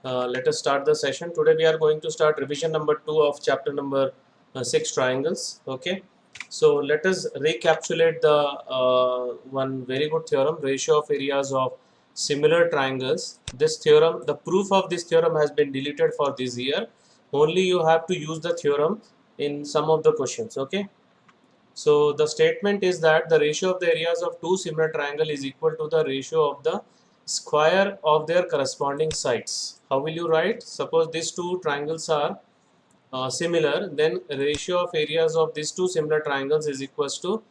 Let us start the session. Today we are going to start revision number 2 of chapter number 6, triangles. Okay, so let us recapitulate the one very good theorem, ratio of areas of similar triangles. This theorem, the proof of this theorem has been deleted for this year. Only you have to use the theorem in some of the questions. Okay, so the statement is that the ratio of the areas of two similar triangles is equal to the ratio of the square of their corresponding sides. How will you write? Suppose these two triangles are similar, then ratio of areas of these two similar triangles is equals to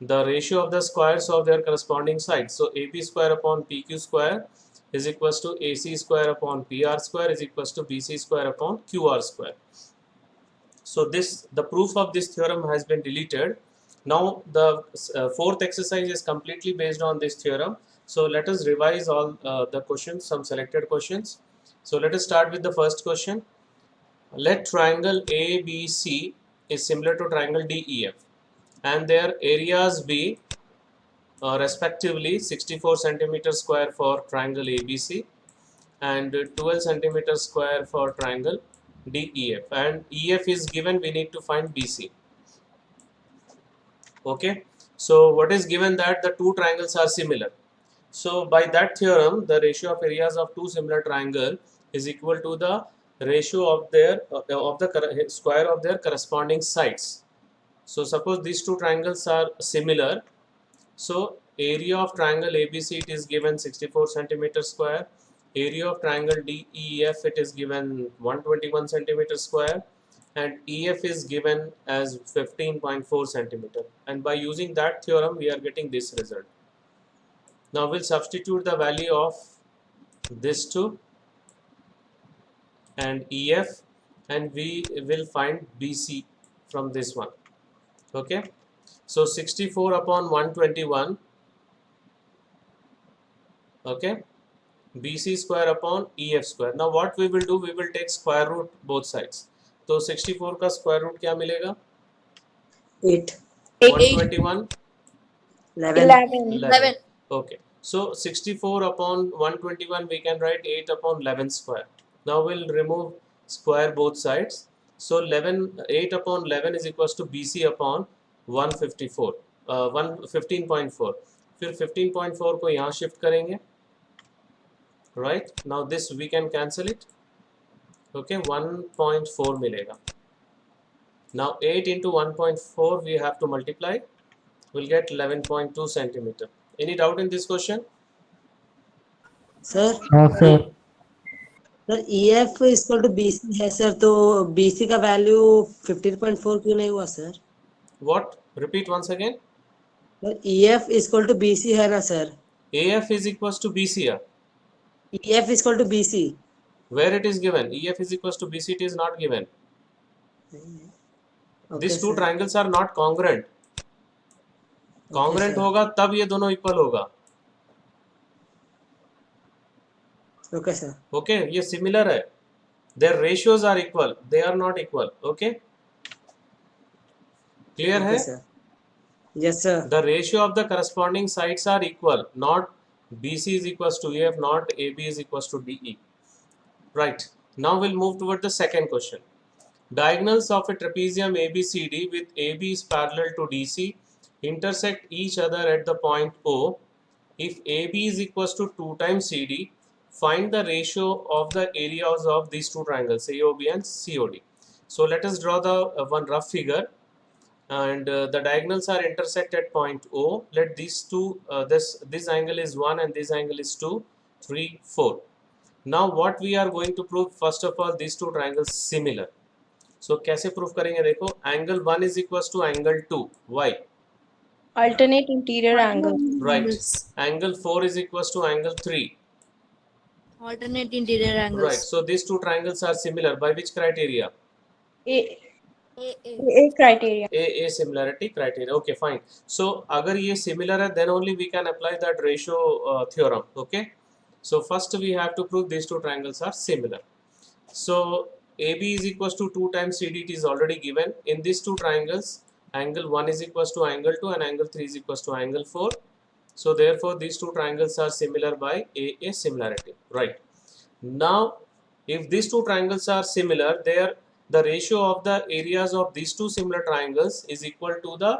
the ratio of the squares of their corresponding sides. So AB square upon PQ square is equals to AC square upon PR square is equals to BC square upon QR square. So the proof of this theorem has been deleted. Now the fourth exercise is completely based on this theorem. So let us revise all the questions, some selected questions. So let us start with the first question. Let triangle ABC is similar to triangle DEF and their areas be respectively 64 centimeter square for triangle ABC and 12 centimeter square for triangle DEF, and EF is given, we need to find BC. Okay, so what is given? That the two triangles are similar. So by that theorem, the ratio of areas of two similar triangle is equal to the ratio of their square of their corresponding sides. So suppose these two triangles are similar, so area of triangle ABC, it is given 64 centimeter square. Area of triangle DEF, it is given 121 centimeter square, and EF is given as 15.4 centimeter. And by using that theorem, we are getting this result. Now we'll substitute the value of this two and EF, and we will find BC from this one. Okay, so 64 upon 121. Okay, BC square upon EF square. Now what we will do, we will take square root both sides. तो 64 का square root क्या मिलेगा? 8. 121, 11. Okay, so 64 upon 121 we can write 8 upon 11 square. Now we'll remove square both sides. So 8 upon 11 is equals to BC upon 154, 15.4. फिर 15.4 को यहाँ shift करेंगे. Right, now this we can cancel it. Okay, 1.4 milega. Now 8 into 1.4 we have to multiply, we'll get 11.2 centimeter. Any doubt in this question? Sir sir sir EF is equal to BC है sir, तो BC का value 15.4 क्यों नहीं हुआ sir? What? Repeat once again. Sir EF is equal to BC है ना sir? AF is equals to BC. EF is equal to BC. Where it is given? EF is equals to BC, it is not given. Okay, These two sir. triangles are not congruent. Congruent sir. होगा तब ये दोनों equal होगा. Okay sir. Okay, ये similar है. Their ratios are equal. They are not equal. Okay. Clear Okay है? sir. Yes sir. The ratio of the corresponding sides are equal. Not BC is equals to EF, not AB is equals to DE. Right. Now we'll move toward the second question. Diagonals of a trapezium ABCD with AB is parallel to DC intersect each other at the point O. If AB is equals to 2 times CD, find the ratio of the areas of these two triangles AOB and COD. So let us draw the one rough figure, and the diagonals are intersect at point O. Let these two, this angle is 1 and this angle is 2, 3, 4. Now what we are going to prove, first of all, these two triangles similar. So कैसे prove करेंगे? देखो, angle 1 is equals to angle 2. Why? Alternate interior angles. Right. Angle 4 is equals to angle 3. Alternate interior angles. Right. So these two triangles are similar. By which criteria? A criteria. A similarity criteria. Okay, fine. So अगर ये similar है, then only we can apply that ratio theorem. Okay. So first we have to prove these two triangles are similar. So AB is equals to 2 times CD, it is already given. In these two triangles, angle 1 is equals to angle 2 and angle 3 is equals to angle 4. So therefore these two triangles are similar by A similarity. Right. Now if these two triangles are similar, there the ratio of the areas of these two similar triangles is equal to the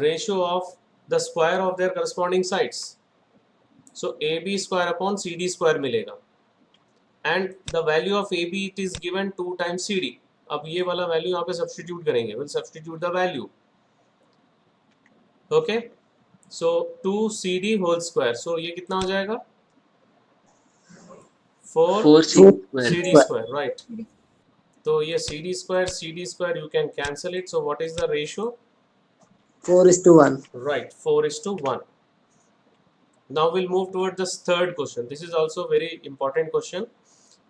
ratio of the square of their corresponding sides. So AB square upon CD square मिलेगा, and the value of AB it is given 2 times CD. अब ये वाला value यहाँ पे substitute करेंगे, we'll substitute the value. Okay, so 2 CD whole square, so ये कितना हो जाएगा 4 CD square, right? तो ये CD square you can cancel it. So what is the ratio? 4:1. Right, 4:1. Now we'll move toward this third question. This is also a very important question.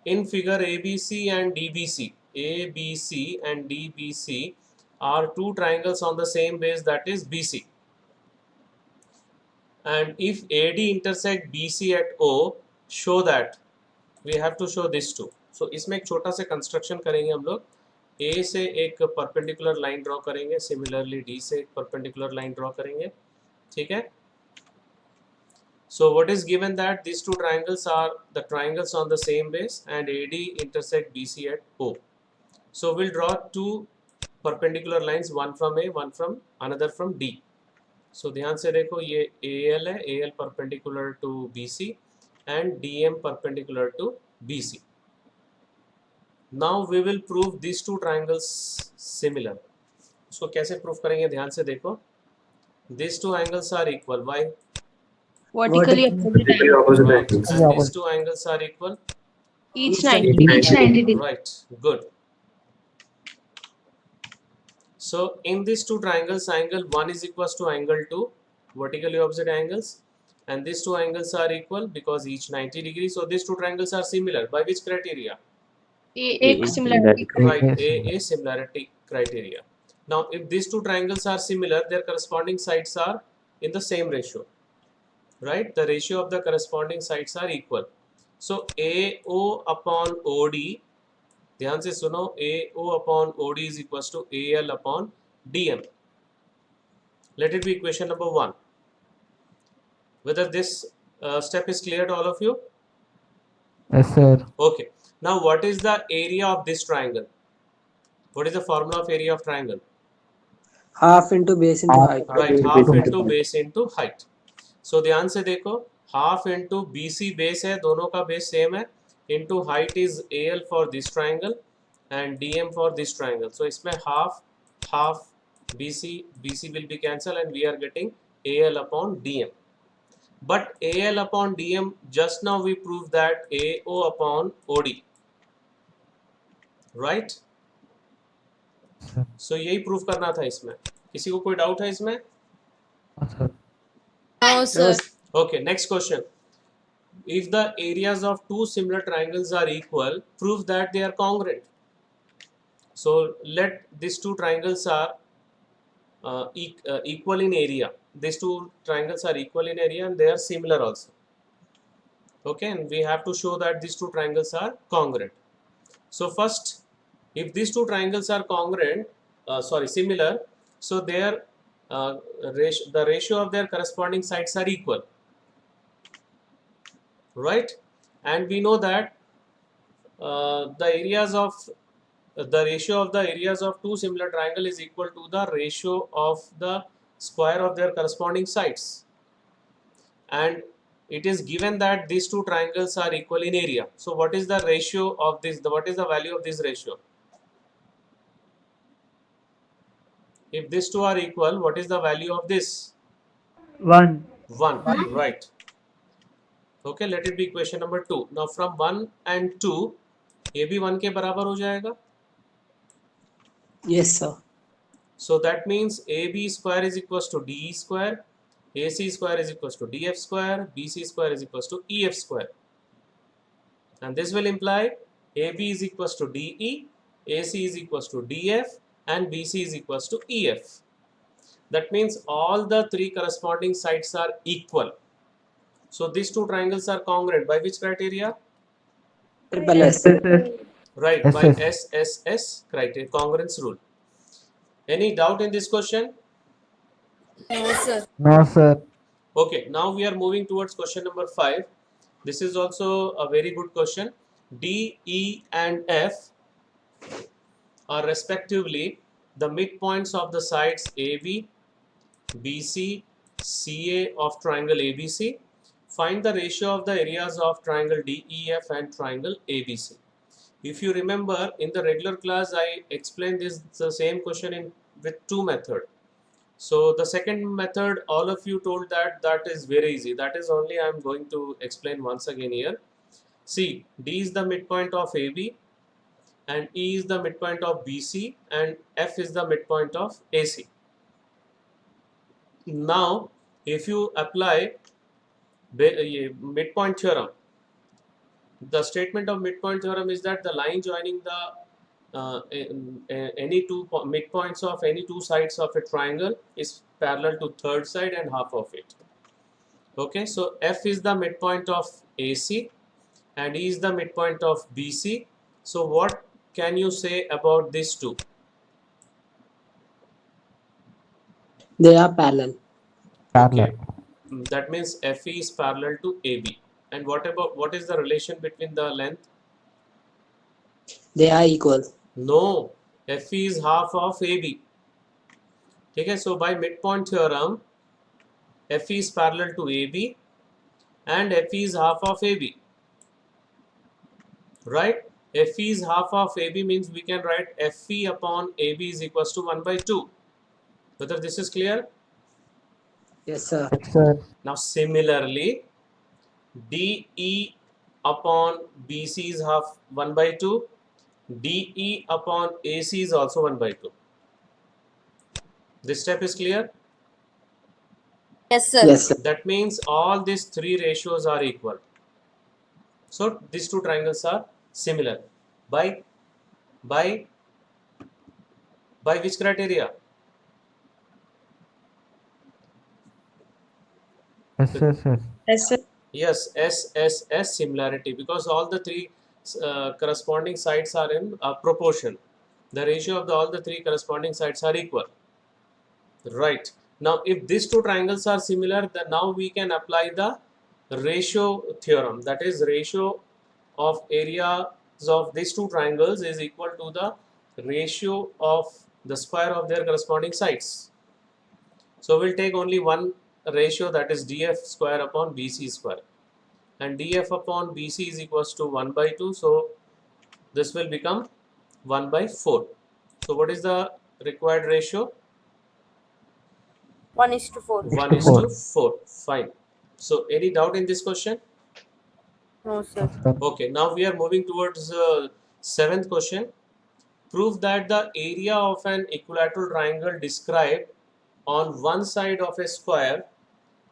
In figure ABC and DBC, ABC and DBC are two triangles on the same base, that is BC. And if AD intersect BC at O, show that. We have to show this too. So इसमें एक छोटा सा construction करेंगे हम लोग. A से एक perpendicular line draw करेंगे, सिमिलरली D से एक परपेंडिकुलर लाइन ड्रॉ करेंगे, ठीक है. So what is given that these two triangles are the triangles on the same base and AD intersect BC at O. So we'll draw two perpendicular lines, one from A, one from another from D. So ध्यान से देखो, ये AL है, AL perpendicular to BC and DM perpendicular to BC. Now we will prove these two triangles similar. उसको कैसे prove करेंगे, ध्यान से देखो. These two angles are equal. Why? Vertically opposite angles. And these two angles are equal. Each 90 degrees. Right, good. So in these two triangles, angle 1 is equals to angle 2, vertically opposite angles, and these two angles are equal because each 90 degrees. So these two triangles are similar. By which criteria? A similarity. Right, A similarity criteria. Now if these two triangles are similar, their corresponding sides are in the same ratio. Right, the ratio of the corresponding sides are equal. So AO upon OD, ध्यान से सुनो, AO upon OD is equals to AL upon DM. Let it be equation number 1. Whether this step is clear to all of you? Yes, sir. Okay. Now what is the area of this triangle? What is the formula of area of triangle? Half into base into height. Right, half into base into height. So ध्यान से देखो, half into BC base है, दोनों का base same है, into height is AL for this triangle and DM for this triangle. So इसमें half BC will be cancelled and we are getting AL upon DM. But AL upon DM, just now we proved that AO upon OD. Right? So यही proof करना था इसमें. किसी को कोई doubt है इसमें? No, sir. Okay, next question. If the areas of two similar triangles are equal, prove that they are congruent. So let these two triangles are equal in area. These two triangles are equal in area and they are similar also. Okay, and we have to show that these two triangles are congruent. So first, if these two triangles are similar, so their the ratio of their corresponding sides are equal, right? And we know that the ratio of the areas of two similar triangle is equal to the ratio of the square of their corresponding sides, and it is given that these two triangles are equal in area. So what is the ratio of this? What is the value of this ratio? If these two are equal, what is the value of this? 1. 1, right. Okay, let it be equation number 2. Now from 1 and 2, AB 1 के बराबर हो जाएगा. Yes, sir. So that means AB square is equals to DE square, AC square is equals to DF square, BC square is equals to EF square. And this will imply AB is equals to DE, AC is equals to DF, and BC is equals to EF. That means all the three corresponding sides are equal. So these two triangles are congruent. By which criteria? Triple S. Right, SS. by SSS criteria, congruence rule. Any doubt in this question? No, sir. No, sir. Okay, now we are moving towards question number 5. This is also a very good question. D, E and F are respectively the midpoints of the sides AB, BC, CA of triangle ABC. Find the ratio of the areas of triangle DEF and triangle ABC. If you remember, in the regular class I explained this the same question with two methods. So the second method, all of you told that is very easy. That is only I am going to explain once again here. See, D is the midpoint of AB and E is the midpoint of BC and F is the midpoint of AC. Now, if you apply midpoint theorem, the statement of midpoint theorem is that the line joining any two midpoints of any two sides of a triangle is parallel to third side and half of it. Okay, so F is the midpoint of AC and E is the midpoint of BC. So what can you say about these two? They are parallel. Parallel. Okay, that means FE is parallel to AB. And what is the relation between the length? They are equal. No, FE is half of AB. Okay, so by midpoint theorem, FE is parallel to AB and FE is half of AB. Right? FE is half of AB means we can write FE upon AB is equals to 1 by 2. Whether this is clear? Yes, sir. Yes, sir. Now similarly, DE upon BC is half 1 by 2. DE upon AC is also 1 by 2. This step is clear? Yes, sir. Yes, sir. That means all these three ratios are equal. So these two triangles are similar. By which criteria? Yes, sir. Yes, sir. Yes, SSS similarity, because all the three corresponding sides are in proportion. The ratio of all the three corresponding sides are equal. Right. Now, if these two triangles are similar, then now we can apply the ratio theorem. That is, ratio of areas of these two triangles is equal to the ratio of the square of their corresponding sides. So we'll take only one ratio, that is DF square upon BC square. And DF upon BC is equals to 1 by 2. So this will become 1 by 4. So what is the required ratio? 1:4. 1:4. Fine. So any doubt in this question? No, sir. Okay, now we are moving towards seventh question. Prove that the area of an equilateral triangle described on one side of a square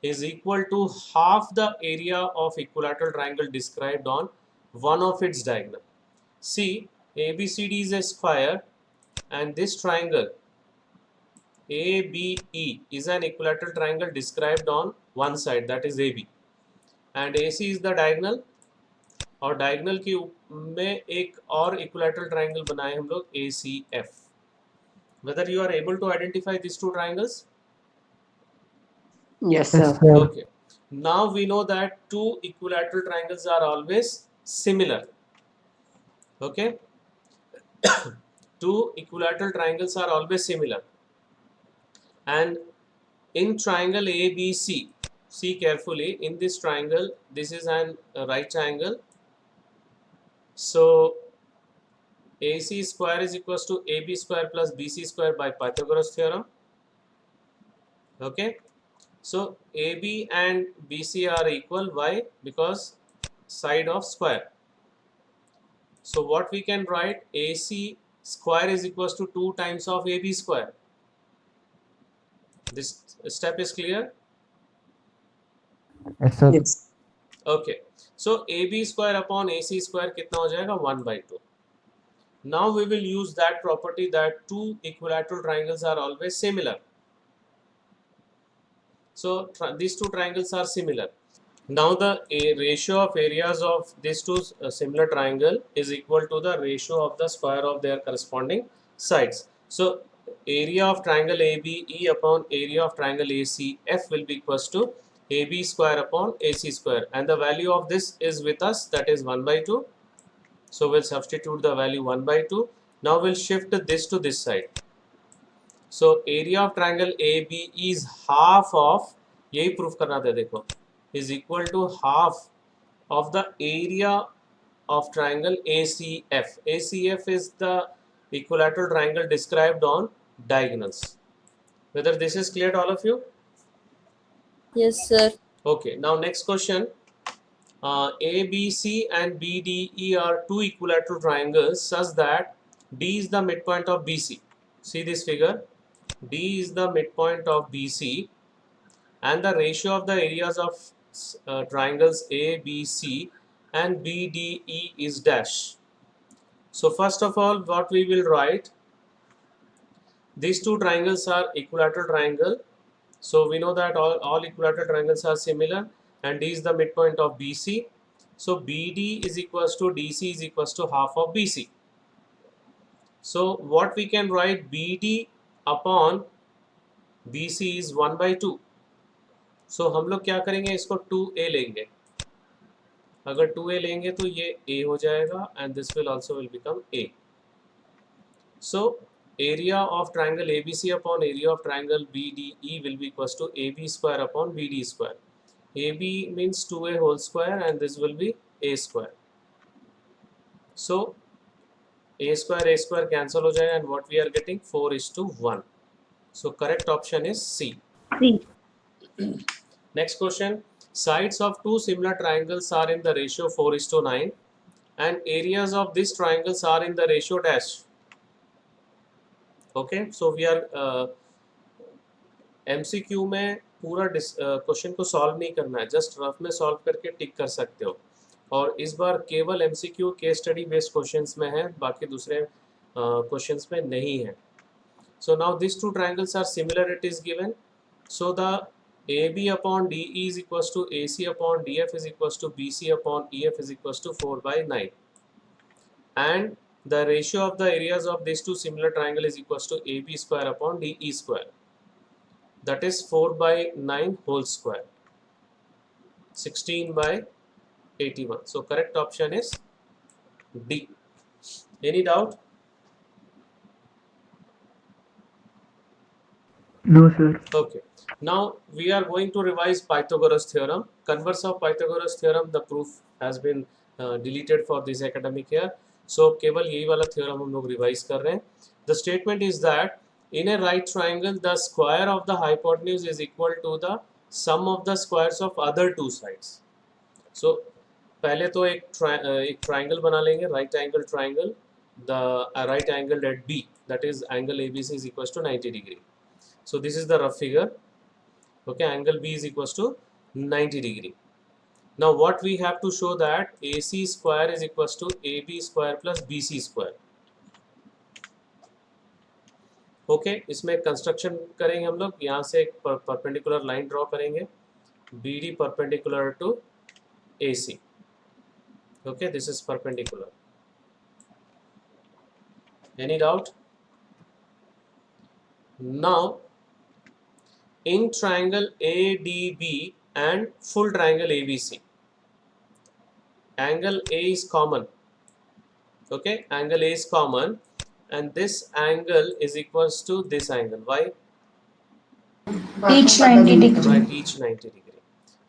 is equal to half the area of equilateral triangle described on one of its diagonal. See, ABCD is a square and this triangle ABE is an equilateral triangle described on one side, that is AB, and AC is the diagonal, और diagonal के में एक और equilateral triangle बनाए हम लोग ACF. Whether you are able to identify these two triangles? Yes, Yes, sir. sir. Okay. Now we know that two equilateral triangles are always similar. Okay. Two equilateral triangles are always similar. And in triangle ABC, see carefully, in this triangle, this is an right triangle. So AC square is equals to AB square plus BC square by Pythagoras theorem. Okay. So AB and BC are equal. Why? Because side of square. So what we can write, AC square is equals to 2 times of AB square. This step is clear? Yes, sir. Yes. Okay. So AB square upon AC square कितना हो जाएगा? 1 by 2. Now we will use that property that two equilateral triangles are always similar. So these two triangles are similar. Now the ratio of areas of these two similar triangle is equal to the ratio of the square of their corresponding sides. So area of triangle ABE upon area of triangle ACF will be equals to AB square upon AC square, and the value of this is with us, that is 1 by 2. So we'll substitute the value 1 by 2. Now we'll shift this to this side. So area of triangle AB is half of, यही proof करना था देखो, is equal to half of the area of triangle ACF. ACF is the equilateral triangle described on diagonals. Whether this is clear to all of you? Yes, sir. Okay, now next question. ABC and BDE are two equilateral triangles such that D is the midpoint of BC. See this figure? D is the midpoint of BC and the ratio of the areas of triangles ABC and BDE is dash. So first of all, what we will write, these two triangles are equilateral triangle. So we know that all equilateral triangles are similar and D is the midpoint of BC. So BD is equals to DC is equals to half of BC. So what we can write, BD upon BC is 1 by 2. So हम लोग क्या करेंगे, इसको 2a लेंगे. अगर 2a लेंगे तो ये a हो जाएगा and this will also will become a. So area of triangle ABC upon area of triangle BDE will be equals to AB square upon BD square. AB means 2a whole square and this will be a square. So a square cancel ho jayega and what we are getting, 4:1. So correct option is C. Next question. Sides of two similar triangles are in the ratio 4:9 and areas of these triangles are in the ratio dash. Okay, so we are MCQ में पूरा question को solve नहीं करना है, just rough में solve करके टिक कर सकते हो. और इस बार केवल MCQ case study based questions में है, बाकी दूसरे क्वेश्चंस में नहीं है. So now these two triangles are similar, it is given. So the AB upon DE is equals to AC upon DF is equals to BC upon EF is equals to 4/9. And the ratio of the areas of these two similar triangle is equals to AB square upon DE square. That is 4/9 whole square. 16/81. So correct option is D. Any doubt? No, sir. Okay. Now we are going to revise Pythagoras theorem. Converse of Pythagoras theorem, the proof has been deleted for this academic year. So केवल यही वाला theorem हम लोग revise कर रहे हैं. The statement is that in a right triangle, the square of the hypotenuse is equal to the sum of the squares of other two sides. So पहले तो एक triangle बना लेंगे, right angle triangle. The right angle at B, that is angle ABC is equals to 90 degree. So this is the rough figure. Okay, angle B is equals to 90 degree. Now what we have to show that AC square is equals to AB square plus BC square. Okay, इसमें construction करेंगे हम लोग. यहाँ से एक perpendicular line draw करेंगे, BD perpendicular to AC. Okay, this is perpendicular. Any doubt? Now in triangle ADB and full triangle ABC, angle A is common. Okay, angle A is common and this angle is equals to this angle. Why? Each 90 degree. Right, each 90 degree.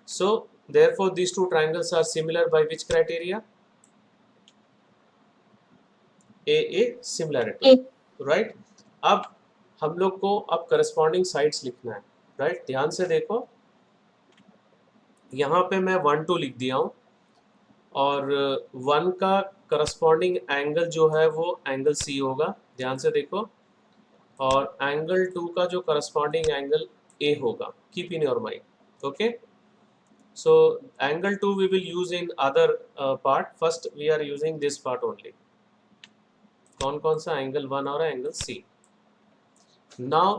So therefore these two triangles are similar by which criteria? A similarity. Right. अब हम लोग को अब corresponding sides लिखना है. Right ध्यान से देखो, यहाँ पे मैं 1 2 लिख दिया हूँ और 1 का करस्पॉन्डिंग एंगल जो है वो एंगल C होगा. ध्यान से देखो, और एंगल 2 का जो करस्पॉन्डिंग एंगल A होगा. Keep in your mind. Okay, so angle 2 we will use in other part. First we are using this part only. कौन कौन सा एंगल 1 और angle C. Now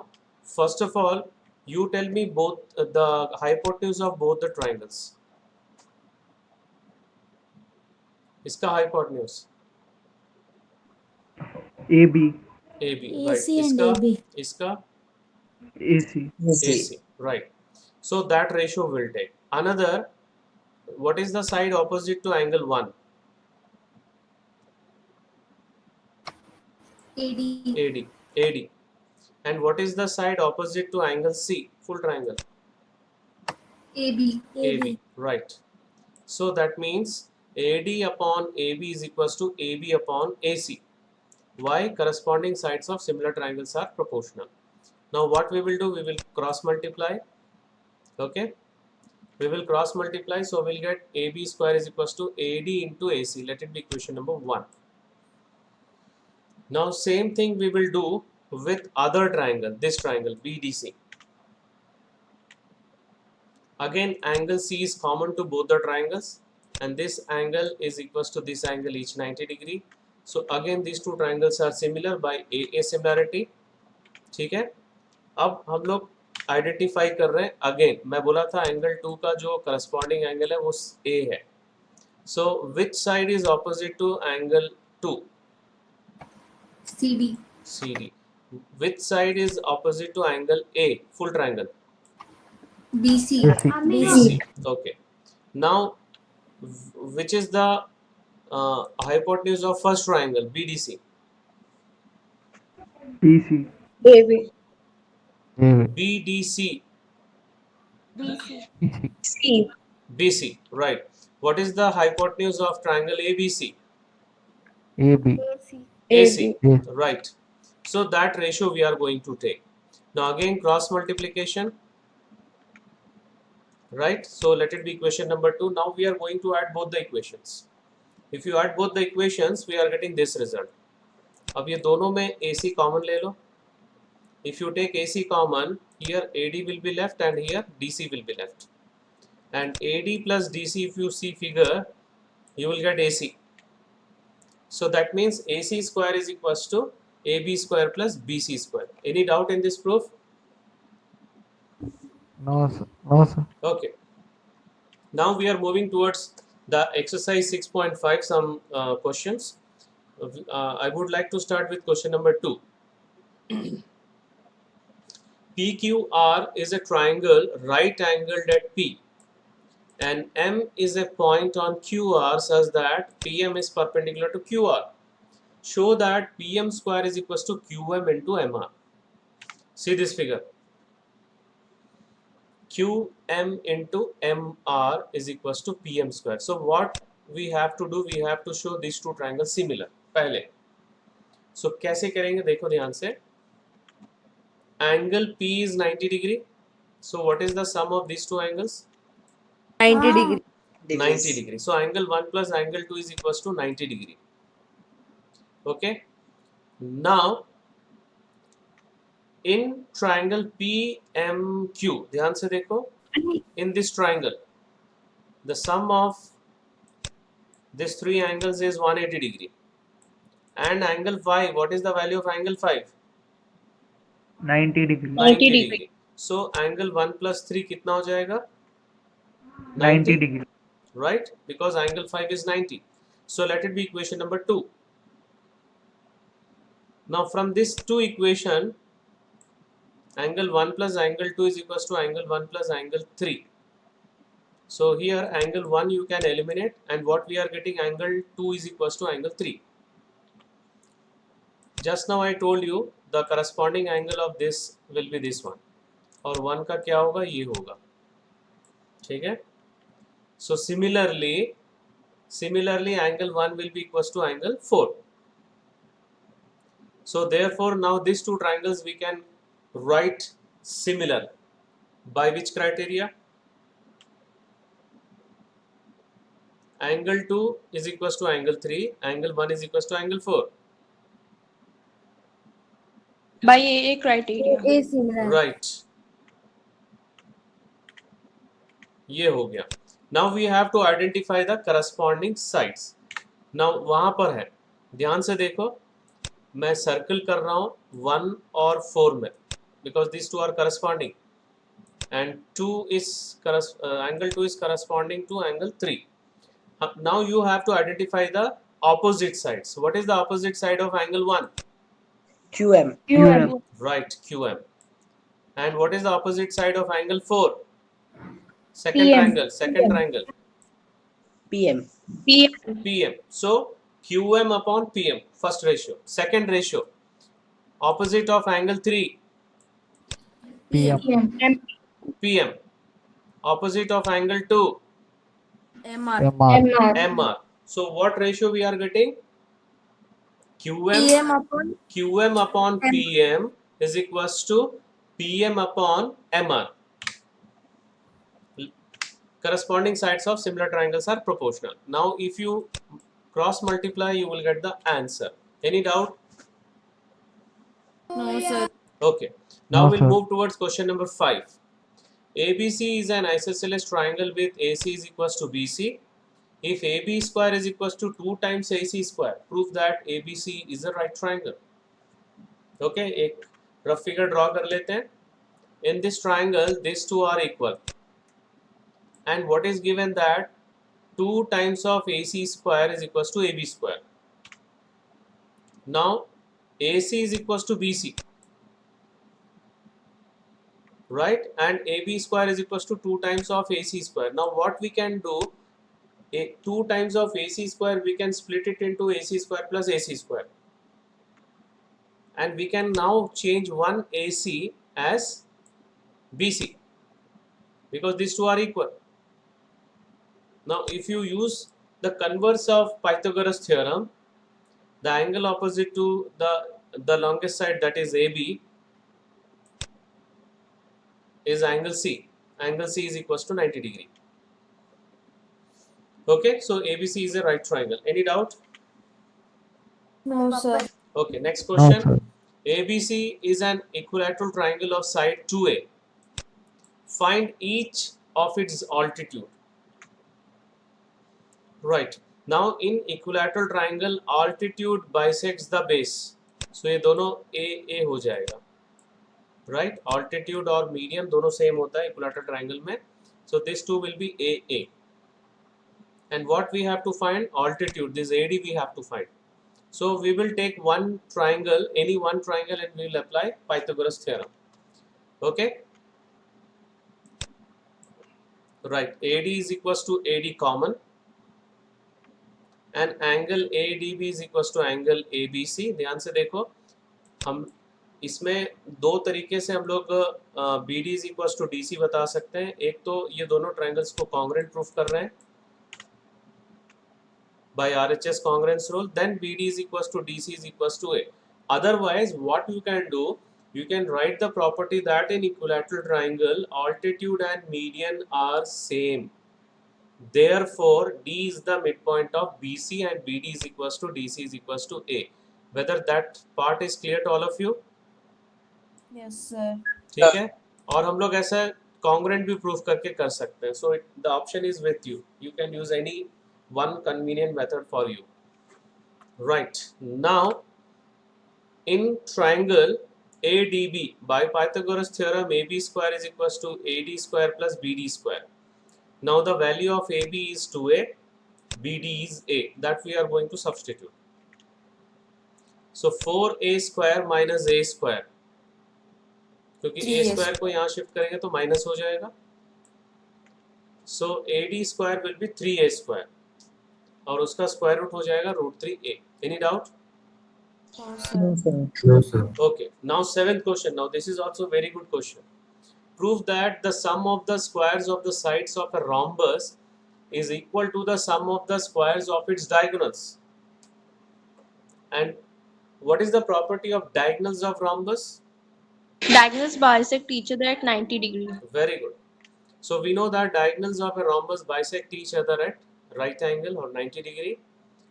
first of all you tell me both the hypotenuse of both the triangles. इसका hypotenuse AB. right. AC and AB. इसका AC. AC, right. So that ratio will take. Another, what is the side opposite to angle 1? AD. AD. And what is the side opposite to angle C? Full triangle. AB. Right. So that means AD upon AB is equals to AB upon AC. Why? Corresponding sides of similar triangles are proportional. Now what we will do? We will cross multiply. Okay. We will cross multiply. So we'll get AB square is equals to AD into AC. Let it be equation number 1. Now same thing we will do with other triangle. This triangle BDC. Again, angle C is common to both the triangles, and this angle is equals to this angle, each 90 degree. So again these two triangles are similar by a similarity. ठीक है, अब हम लोग identify कर रहे हैं. Again मैं बोला था एंगल 2 का जो करस्पॉन्डिंग एंगल है वो A है. So which side is opposite to angle 2? CD. Which side is opposite to angle A? Full triangle. BC. Okay. Now, which is the hypotenuse of first triangle BDC? BC. AB. BDC. C. BC. Right. What is the hypotenuse of triangle ABC? AB. AC. Yes. Right. So that ratio we are going to take. Now again cross multiplication. Right. So let it be equation number 2. Now we are going to add both the equations. If you add both the equations, we are getting this result. अब ये दोनों में AC common ले लो. If you take AC common, here AD will be left and here DC will be left. And AD plus DC, if you see figure, you will get AC. So that means AC square is equals to AB square plus BC square. Any doubt in this proof? No, sir. No, sir. Okay. Now we are moving towards the exercise 6.5, some questions. I would like to start with question number 2. PQR is a triangle right angled at P, and M is a point on QR such that PM is perpendicular to QR. Show that PM square is equals to QM into MR. See this figure. QM into MR is equals to PM square. So what we have to do? We have to show these two triangles similar. पहले. So कैसे करेंगे? देखो ध्यान से. Angle P is 90 degree. So what is the sum of these two angles? 90 degree. 90 degree. So angle 1 plus angle 2 is equals to 90 degree. Okay. Now in triangle PMQ, ध्यान से देखो. In this triangle, the sum of these three angles is 180 degree. And angle 5, what is the value of angle 5? 90 degree. 90 degree. So angle 1 plus 3 कितना हो जाएगा? 90 degree. Right? Because angle 5 is 90. So let it be equation number 2. Now from this 2 equation, angle 1 plus angle 2 is equals to angle 1 plus angle 3. So here angle 1 you can eliminate, and what we are getting, angle 2 is equals to angle 3. Just now I told you the corresponding angle of this will be this one, और 1 का क्या होगा? ये होगा. ठीक है? So similarly angle 1 will be equals to angle 4. So therefore now these two triangles we can write similar. By which criteria? Angle 2 is equals to angle 3, angle 1 is equals to angle 4. By AA criteria. A similar. Right. ये हो गया. Now we have to identify the corresponding sides. Now वहाँ पर है, ध्यान से देखो, मैं सर्कल कर रहा हूँ 1 और 4 में, because these two are corresponding, and angle 2 is corresponding to angle 3. Now you have to identify the opposite sides. What is the opposite side of angle 1? QM. QM. Right, QM. And what is the opposite side of angle 4? Second PM. triangle. PM. PM. PM. So QM upon PM, first ratio. Second ratio, Opposite of angle 3, PM. M PM. Opposite of angle 2, MR. MR. MR. So what ratio we are getting? PM upon QM upon M. PM is equals to PM upon MR. Corresponding sides of similar triangles are proportional. Now if you cross multiply, you will get the answer. Any doubt? No, sir. Okay. Now No, we'll sir. move towards question number 5. ABC is an isosceles triangle with AC is equals to BC. If AB square is equals to 2 times AC square, prove that ABC is a right triangle. Okay, एक rough figure draw कर लेते हैं. In this triangle, these two are equal. And what is given that 2 times of AC square is equals to AB square. Now, AC is equals to BC. Right? And AB square is equals to 2 times of AC square. Now, what we can do, 2 times of AC square, we can split it into AC square plus AC square. And we can now change one AC as BC because these two are equal. Now, if you use the converse of Pythagoras theorem, the angle opposite to the longest side, that is AB, is angle C. Angle C is equals to 90 degree. Okay, so ABC is a right triangle. Any doubt? No, sir. Okay, next No, question. sir. ABC is an equilateral triangle of side 2A. Find each of its altitude. Right. Now in equilateral triangle, altitude bisects the base. So ये दोनों A हो जाएगा. Right? Altitude और median दोनों same होता है equilateral triangle में. So this two will be AA. And what we have to find? Altitude. This AD we have to find. So we will take one triangle, any one triangle, and we will apply Pythagoras theorem. Okay? Right. AD is equals to AD common. And angle ADB is equals to angle ABC. ध्यान से देखो, हम इसमें दो तरीके से हम लोग BD is equals to DC बता सकते हैं. एक तो ये दोनों triangles को congruent proof कर रहे हैं by RHS congruence rule. Then BD is equals to DC is equals to A. Otherwise, what you can do, you can write the property that in equilateral triangle, altitude and median are same. Therefore, D is the midpoint of BC and BD is equals to DC is equals to A. Whether that part is clear to all of you? Yes, sir. ठीक है. और हम लोग ऐसा congruent भी proof करके कर सकते हैं. So the option is with you. You can use any one convenient method for you. Right. Now, in triangle ADB, by Pythagoras theorem, AB square is equals to AD square plus BD square. Now the value of AB is 2A, BD is A. That we are going to substitute. So 4A square minus A square. क्योंकि A square को यहाँ shift करेंगे तो minus हो जाएगा. So AD square will be 3A square. और उसका square root हो जाएगा √3A. Any doubt? No, sir. No, sir. Okay. Now 7th question. Now this is also very good question. Prove that the sum of the squares of the sides of a rhombus is equal to the sum of the squares of its diagonals. And what is the property of diagonals of rhombus? Diagonals bisect each other at 90 degrees. Very good. So we know that diagonals of a rhombus bisect each other at right angle or 90 degree.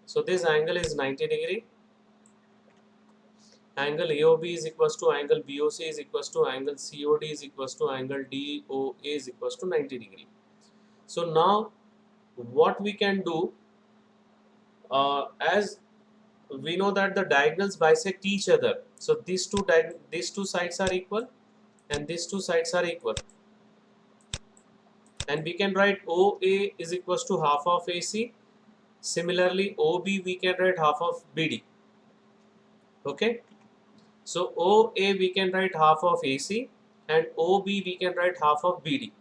So this angle is 90 degree. Angle AOB is equals to angle BOC is equals to angle COD is equals to angle DOA is equals to 90 degree. So now what we can do, as we know that the diagonals bisect each other. So these two sides are equal and these two sides are equal. And we can write OA is equals to half of AC. Similarly, OB we can write half of BD. Okay. So OA we can write half of AC and OB we can write half of BD.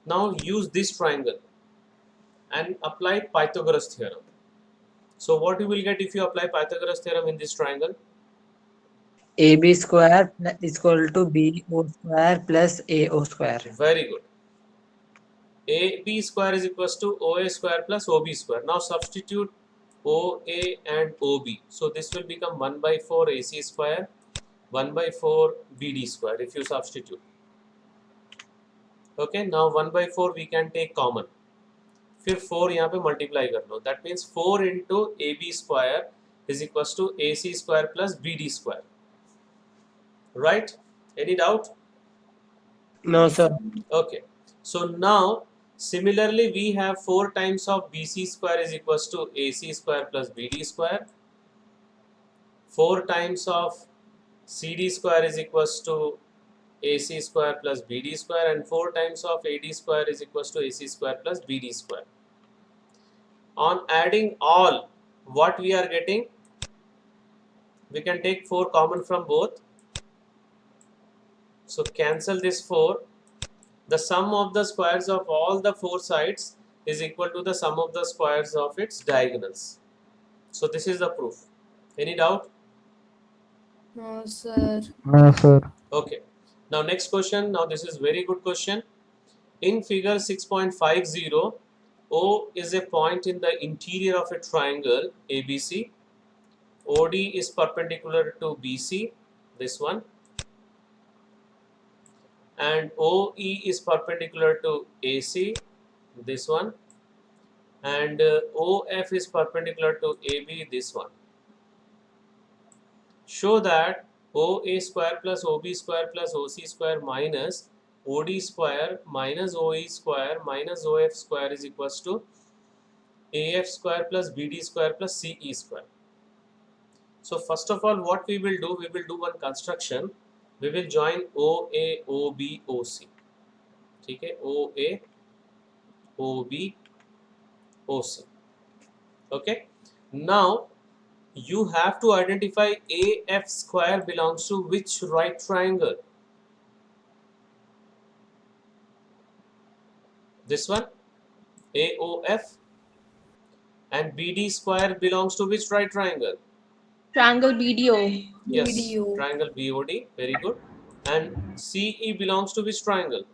Now use this triangle and apply Pythagoras theorem. So what you will get if you apply Pythagoras theorem in this triangle? AB square is equal to BO square plus AO square. Very good. AB square is equals to OA square plus OB square. Now substitute OA and OB. So this will become 1 by 4 AC square, 1 by 4 BD square if you substitute. Okay, now 1 by 4 we can take common. फिर 4 यहाँ पे multiply कर लो. That means 4 into AB square is equals to AC square plus BD square. Right? Any doubt? No, sir. Okay. So now similarly we have 4 times of BC square is equals to AC square plus BD square. 4 times of CD square is equals to AC square plus BD square, and 4 times of AD square is equals to AC square plus BD square. On adding all, what we are getting? We can take 4 common from both. So cancel this 4. The sum of the squares of all the 4 sides is equal to the sum of the squares of its diagonals. So this is the proof. Any doubt? No, sir. No, sir. Okay. Now next question. Now this is very good question. In figure 6.50, O is a point in the interior of a triangle ABC. OD is perpendicular to BC, this one. And OE is perpendicular to AC, this one. And OF is perpendicular to AB, this one. Show that OA square plus OB square plus OC square minus OD square minus OE square minus OF square is equals to AF square plus BD square plus CE square. So first of all, what we will do one construction. We will join OA, OB, OC. Okay, OA, OB, OC. Okay. Now you have to identify AF square belongs to which right triangle? This one, AOF. And BD square belongs to which right triangle? Triangle BDO. Yes, BDO. triangle BOD. Very good. And CE belongs to which triangle?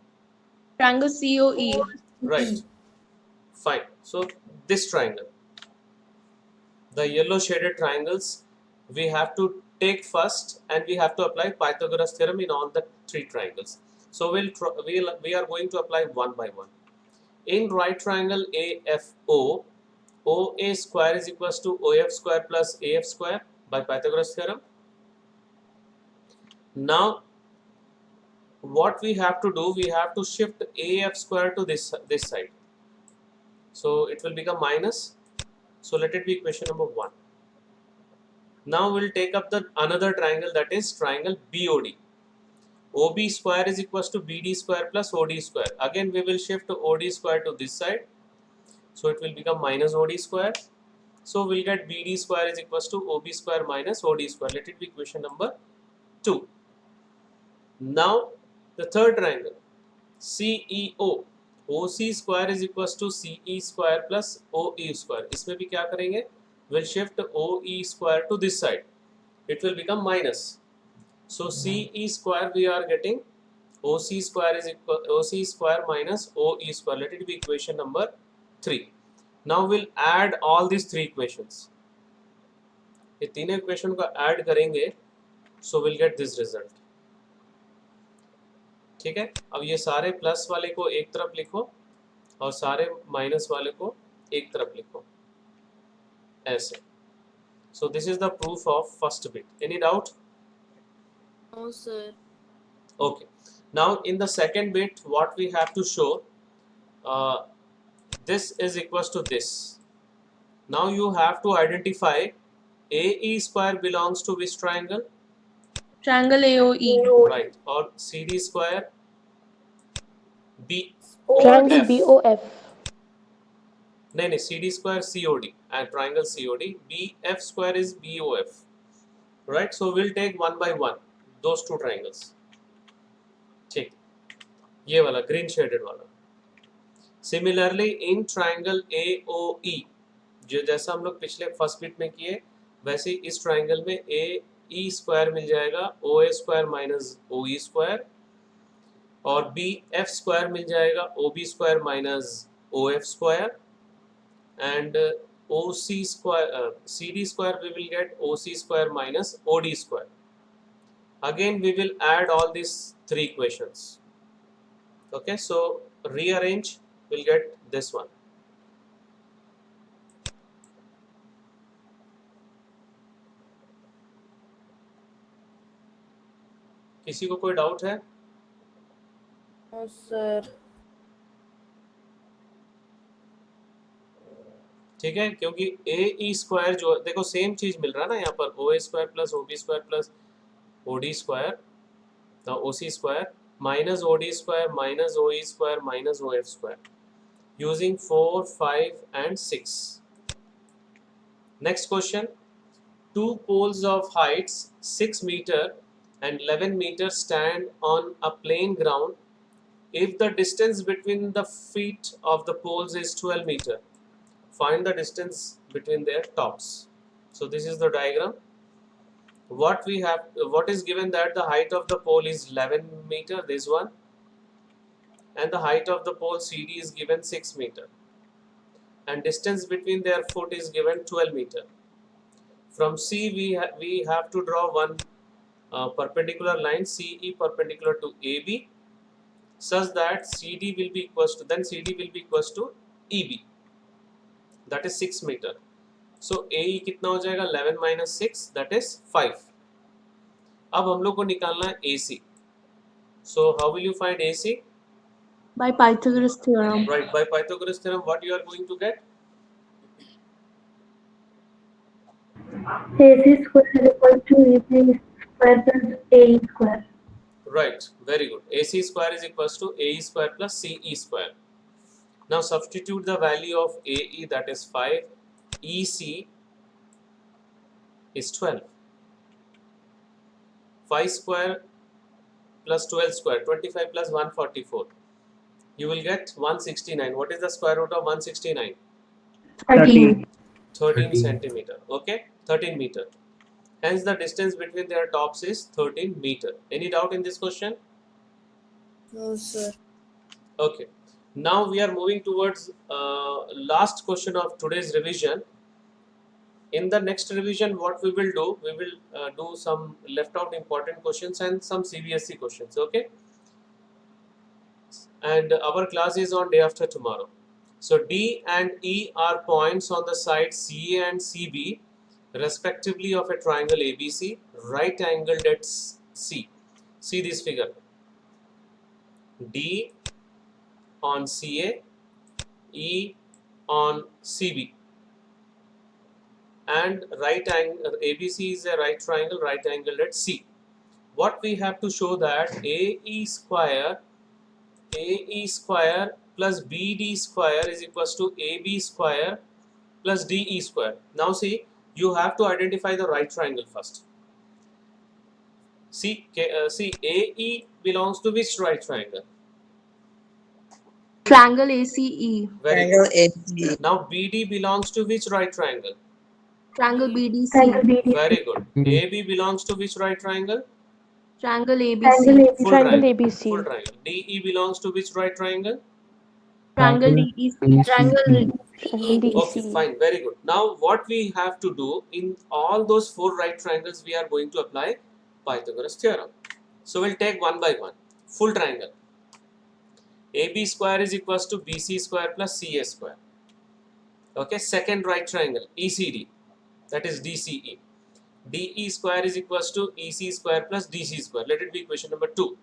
Triangle COE. Right. Fine. So this triangle, the yellow shaded triangles, we have to take first, and we have to apply Pythagoras theorem in all the 3 triangles. So we are going to apply one by one. In right triangle AFO, OA square is equals to OF square plus AF square by Pythagoras theorem. Now what we have to do, we have to shift AF square to this side. So it will become minus. So let it be equation number 1. Now we'll take up the another triangle, that is triangle BOD. OB square is equals to BD square plus OD square. Again we will shift OD square to this side. So it will become minus OD square. So we'll get BD square is equals to OB square minus OD square. Let it be equation number 2. Now the third triangle CEO, OC square is equals to CE square plus OE square. इसमें भी क्या करेंगे? We'll shift OE square to this side. It will become minus. So CE square we are getting OC square is equal OC square minus OE square. Let it be equation number 3. Now we'll add all these 3 equations. ये तीनों equation को add करेंगे, so we'll get this result. ठीक है. अब ये सारे plus वाले को एक तरफ लिखो और सारे माइनस वाले को एक तरफ लिखो ऐसे. So this is the proof of first bit. Any doubt? No, sir. Okay. Now in the second bit, what we have to show, this is equals to this. Now you have to identify AE square belongs to which triangle? Triangle AOE. Right. Or CD square Triangle BOF. BOF. नहीं CD square COD and triangle COD. BF square is BOF. Right. So we'll take one by one those 2 triangles. ठीक. ये वाला green shaded वाला. Similarly in triangle AOE, जो जैसा हम लोग पिछले फर्स्ट बिट में किए, वैसे इस ट्राइंगल में ई स्क्वायर मिल जाएगा O A square minus O E square, और बी एफ स्क्वायर मिल जाएगा O B square minus O F square, and OC square, CD square we will get OC square minus OD square. Again we will add all these three equations. Okay, so rearrange, we'll get this one. किसी को कोई doubt है? No, sir. ठीक है, क्योंकि ए E square जो देखो same चीज मिल रहा है ना यहाँ पर, O A square plus O B square plus O D square, O C square minus O D square minus O E square minus O F square, using 4, 5 and 6. Next question, two poles of heights 6 meter and 11 meter stand on a plain ground. If the distance between the feet of the poles is 12 meter, find the distance between their tops. So this is the diagram. What is given, that the height of the pole is 11 meter, this one, and the height of the pole CD is given 6 meter, and distance between their foot is given 12 meter. From C we have to draw one perpendicular line CE perpendicular to AB, such that CD will be equals to, then CD will be equals to EB, that is 6 meter. So AE कितना हो जाएगा, 11 minus 6, that is 5. अब हम लोग को निकालना है AC. So how will you find AC? By Pythagoras theorem. Right, by Pythagoras theorem, what you are going to get? AC square is equal to AB square plus AE square. Right, very good. AC square is equals to AE square plus CE square. Now substitute the value of AE, that is 5, EC is 12. 5 square plus 12 square, 25 plus 144. You will get 169. What is the square root of 169? 13. 13 centimeter. Okay, 13 meter. Hence the distance between their tops is 13 meter. Any doubt in this question? No, sir. Okay. Now we are moving towards last question of today's revision. In the next revision, what we will do, we will do some left out important questions and some CBSE questions. Okay. And our class is on day after tomorrow. So D and E are points on the sides CA and CB, respectively, of a triangle ABC, right angled at C. See this figure. D on CA, E on CB, and right angle ABC is a right triangle right angled at C. What we have to show, that AE square plus BD square is equals to AB square plus DE square. Now see, you have to identify the right triangle first. See, AE belongs to which right triangle? Triangle ACE. Very Triangle good. AC. Now BD belongs to which right triangle? Triangle BDC. Triangle BDC. Very good. AB belongs to which right triangle? Triangle Triangle ABC. ABC. Full triangle. Full triangle. DE belongs to which right triangle? Triangle Triangle DEC. Triangle Okay, fine, very good. Now what we have to do, in all those 4 right triangles, we are going to apply Pythagoras theorem. So we'll take one by one. Full triangle. AB square is equals to BC square plus CA square. Okay, second right triangle, ECD, that is DCE. DE square is equals to EC square plus DC square. Let it be equation number 2.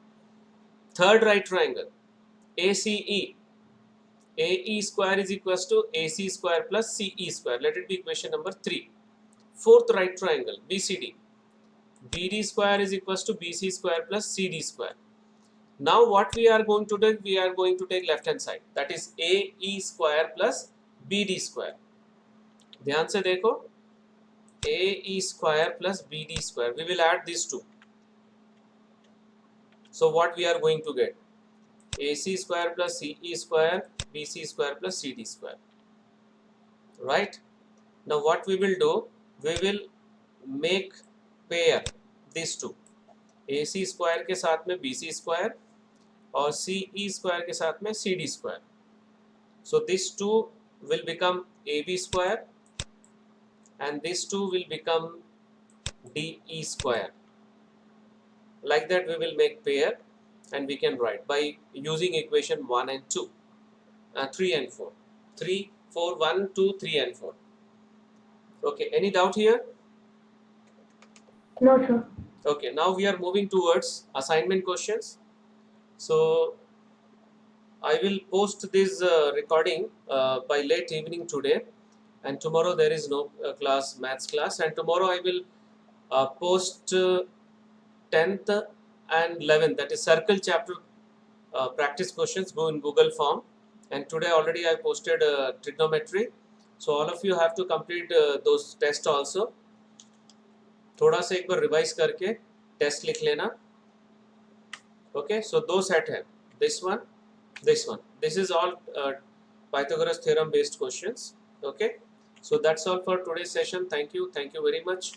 Third right triangle, ACE. AE square is equals to AC square plus CE square. Let it be equation number 3. Fourth right triangle, BCD. BD square is equals to BC square plus CD square. Now what we are going to do, we are going to take left hand side. That is AE square plus BD square. ध्यान से देखो, AE square plus BD square. We will add these two. So what we are going to get? AC square plus CE square, BC square plus CD square. Right? Now what we will do, we will make pair this two, AC square के साथ में BC square और CE square के साथ में CD square. So this two will become AB square and this two will become DE square. Like that we will make pair and we can write by using equation 1 and 2, 3 and 4. 3, 4, 1, 2, 3 and 4. Okay, any doubt here? No, sir. Okay, now we are moving towards assignment questions. So I will post this recording by late evening today, and tomorrow there is no class, maths class, and tomorrow I will post 10th and 11th, that is circle chapter practice questions, go in Google form, and today already I posted trigonometry, so all of you have to complete those tests also. थोड़ा सा एक बार revise करके test लिख लेना. Okay, so those set है, this one, this one, this is all Pythagoras theorem based questions. Okay, so that's all for today's session. Thank you very much.